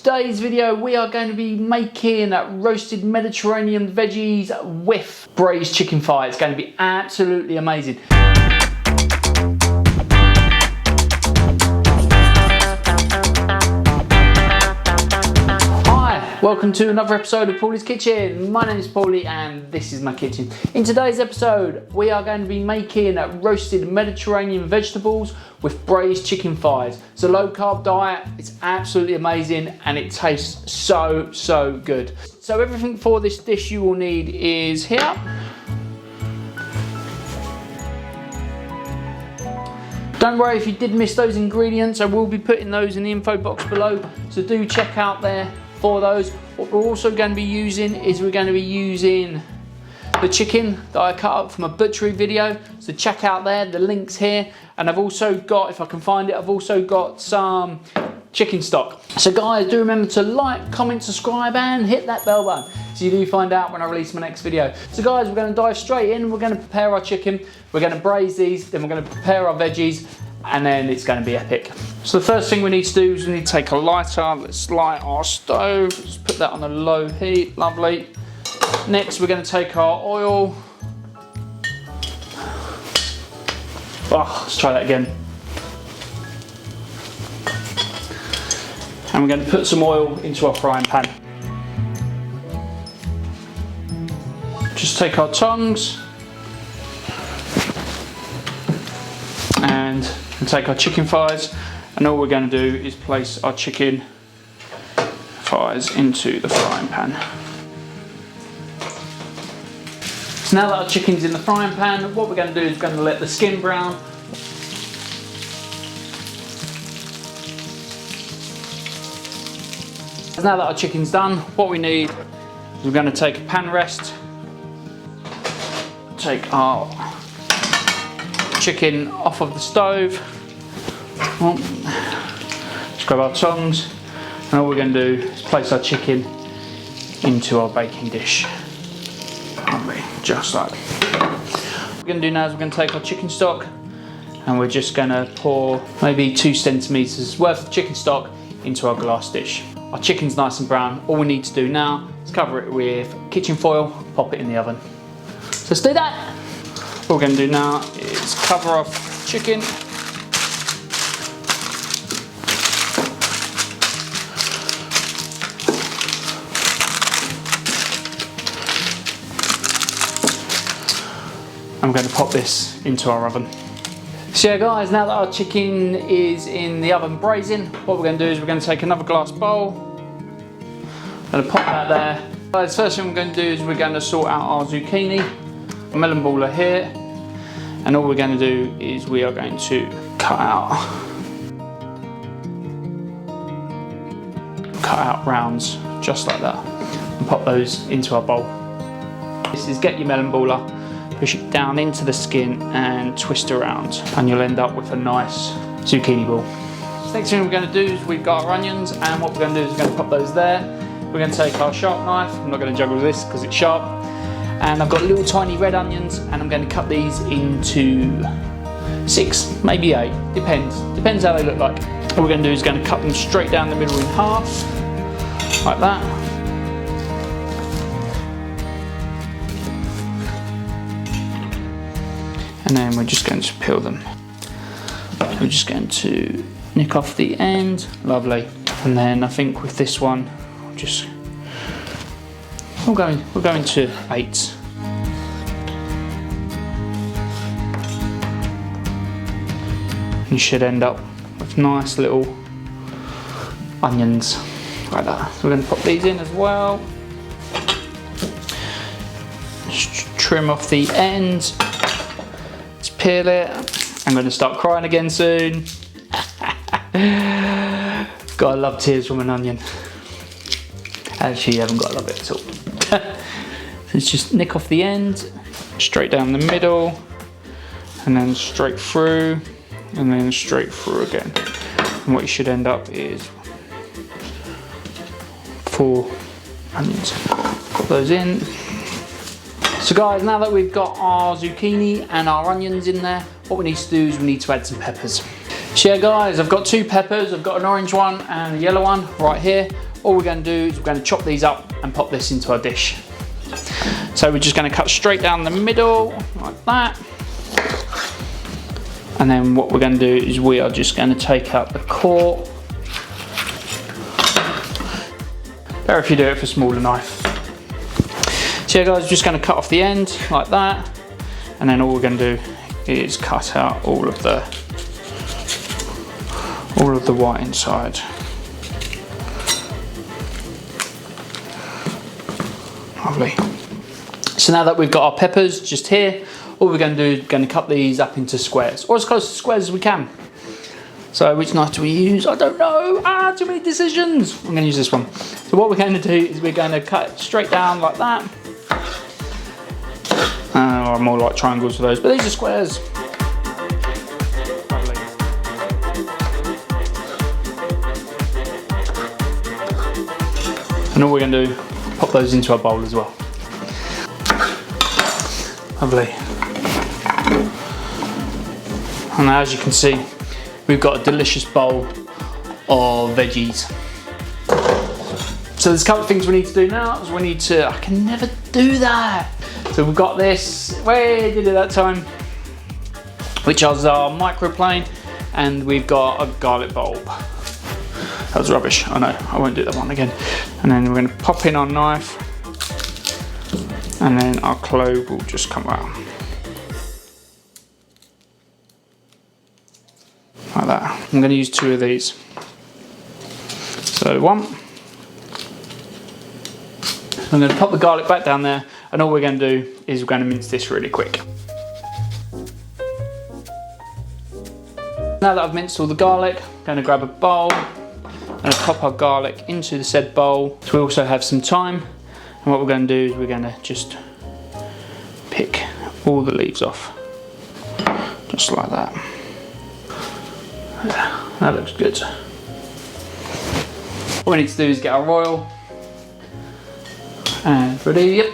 today's video we are going to be making roasted Mediterranean veggies with braised chicken thigh. It's going to be absolutely amazing. Welcome to another episode of Paulie's Kitchen. My name is Paulie and this is my kitchen. In today's episode, we are going to be making roasted Mediterranean vegetables with braised chicken thighs. It's a low carb diet, it's absolutely amazing and it tastes so good. So everything for this dish you will need is here. Don't worry if you did miss those ingredients, I will be putting those in the info box below, so do check out there for those. What we're also going to be using is we're going to be using the chicken that I cut up from a butchery video, so check out there, the link's here. And I've also got, if I can find it, I've also got some chicken stock. So guys, do remember to like, comment, subscribe and hit that bell button so you do find out when I release my next video. So guys, we're going to dive straight in. We're going to prepare our chicken, we're going to braise these, then we're going to prepare our veggies, and then it's going to be epic. So the first thing we need to do is we need to take a lighter. Let's light our stove. Let's put that on a low heat, lovely. Next we're going to take our oil. Oh, let's try that again. And we're going to put some oil into our frying pan. Just take our tongs and take our chicken thighs, and all we're going to do is place our chicken thighs into the frying pan. So now that our chicken's in the frying pan, what we're going to do is we're going to let the skin brown. Now that our chicken's done, what we need is we're going to take a pan rest, take our chicken off of the stove, just grab our tongs, and all we're going to do is place our chicken into our baking dish, just like that. What we're going to do now is we're going to take our chicken stock and we're just going to pour maybe 2 centimetres worth of chicken stock into our glass dish. Our chicken's nice and brown. All we need to do now is cover it with kitchen foil, pop it in the oven. So let's do that. What we're going to do now is cover off chicken. I'm going to pop this into our oven. So yeah guys, now that our chicken is in the oven braising, what we're going to do is we're going to take another glass bowl. I'm going to pop that there. Guys, first thing we're going to do is we're going to sort out our zucchini. A melon baller here, and all we're going to do is we are going to cut out rounds just like that and pop those into our bowl. This is get your melon baller, push it down into the skin and twist around, and you'll end up with a nice zucchini ball. Next thing we're going to do is we've got our onions, and what we're going to do is we're going to pop those there. We're going to take our sharp knife. I'm not going to juggle this because it's sharp. And I've got little tiny red onions, and I'm going to cut these into 6, maybe 8, depends how they look like. What we're going to do is going to cut them straight down the middle in half, like that. And then we're just going to peel them. We're just going to nick off the end, lovely. And then I think with this one, we're going to 8. You should end up with nice little onions like that. So we're going to pop these in as well. Just trim off the ends. Let's peel it. I'm going to start crying again soon. God, I love tears from an onion. Actually, you haven't got to love it at all. So it's just nick off the end, straight down the middle, and then straight through, and then straight through again. And what you should end up is 4 onions. Put those in. So guys, now that we've got our zucchini and our onions in there, what we need to do is we need to add some peppers. So yeah guys, I've got 2 peppers. I've got an orange one and a yellow one right here. all we're going to do is we're going to chop these up and pop this into our dish. So we're just going to cut straight down the middle like that. And then what we're going to do is we are just going to take out the core. Better if you do it with a smaller knife. So yeah guys, we're just going to cut off the end like that. And then all we're going to do is cut out all of the white inside. Lovely. So now that we've got our peppers just here, all we're going to do is going to cut these up into squares, or as close to squares as we can. So which knife do we use? I don't know. Too many decisions. I'm going to use this one. So what we're going to do is we're going to cut it straight down like that. Or more like triangles for those, but these are squares. Lovely. And all we're going to do, pop those into our bowl as well. Lovely. And as you can see, we've got a delicious bowl of veggies. So there's a couple of things we need to do now. Is we need to, I can never do that. So we've got this, we did it that time, which is our microplane, and we've got a garlic bulb. That was rubbish, I know, I won't do that one again. And then we're going to pop in our knife, and then our clove will just come out. Like that. I'm going to use 2 of these. So 1. I'm going to pop the garlic back down there, and all we're going to do is we're going to mince this really quick. Now that I've minced all the garlic, I'm going to grab a bowl and pop our garlic into the said bowl. So we also have some thyme, and what we're going to do is we're going to just pick all the leaves off, just like that. Yeah, that looks good. What we need to do is get our oil. And ready, yep.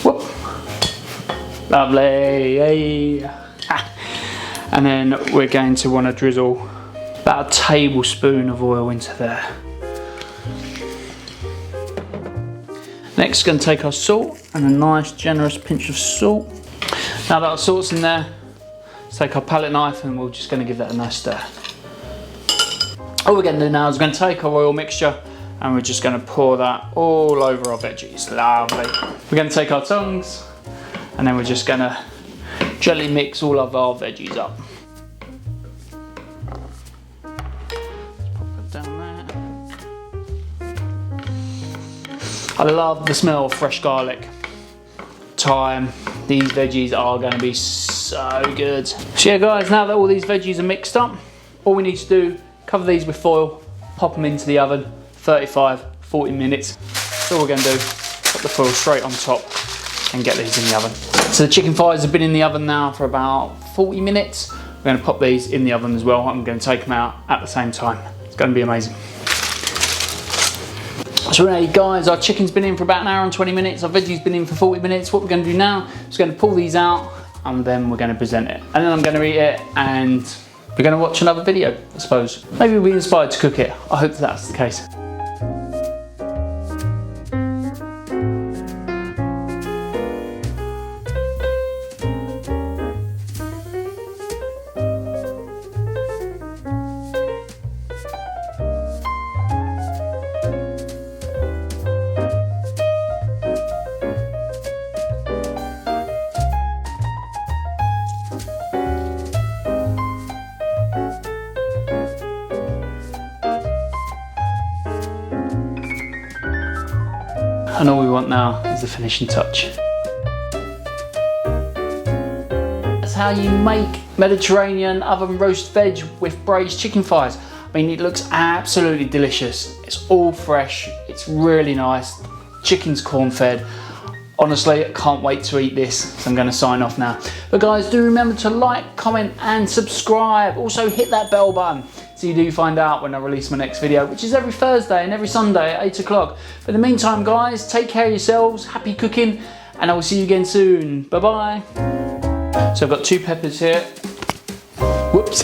Whoop. Lovely, yay. And then we're going to want to drizzle about a tablespoon of oil into there. Next, going to take our salt and a nice generous pinch of salt. Now that our salt's in there, let's take our palette knife and we're just going to give that a nice stir. All we're going to do now is we're going to take our oil mixture and we're just going to pour that all over our veggies. Lovely. We're going to take our tongs and then we're just going to gently mix all of our veggies up. Let's pop that down there. I love the smell of fresh garlic, thyme. These veggies are going to be so good. So yeah guys, now that all these veggies are mixed up, all we need to do, cover these with foil, pop them into the oven, 35-40 minutes. That's all we're going to do. Put the foil straight on top and get these in the oven. So the chicken thighs have been in the oven now for about 40 minutes. We're going to pop these in the oven as well. I'm going to take them out at the same time. It's going to be amazing. So hey guys, our chicken's been in for about an hour and 20 minutes. Our veggie's been in for 40 minutes. What we're going to do now is we're going to pull these out and then we're going to present it. And then I'm going to eat it and we're going to watch another video, I suppose. Maybe we'll be inspired to cook it. I hope that's the case. And all we want now is the finishing touch. That's how you make Mediterranean oven roast veg with braised chicken thighs. I mean, it looks absolutely delicious. It's all fresh, it's really nice. Chicken's corn-fed. Honestly, I can't wait to eat this, so I'm going to sign off now. But guys, do remember to like, comment and subscribe. Also hit that bell button so you do find out when I release my next video, which is every Thursday and every Sunday at 8 o'clock. But in the meantime guys, take care of yourselves, happy cooking, and I will see you again soon. Bye bye. So I've got 2 peppers here. Whoops.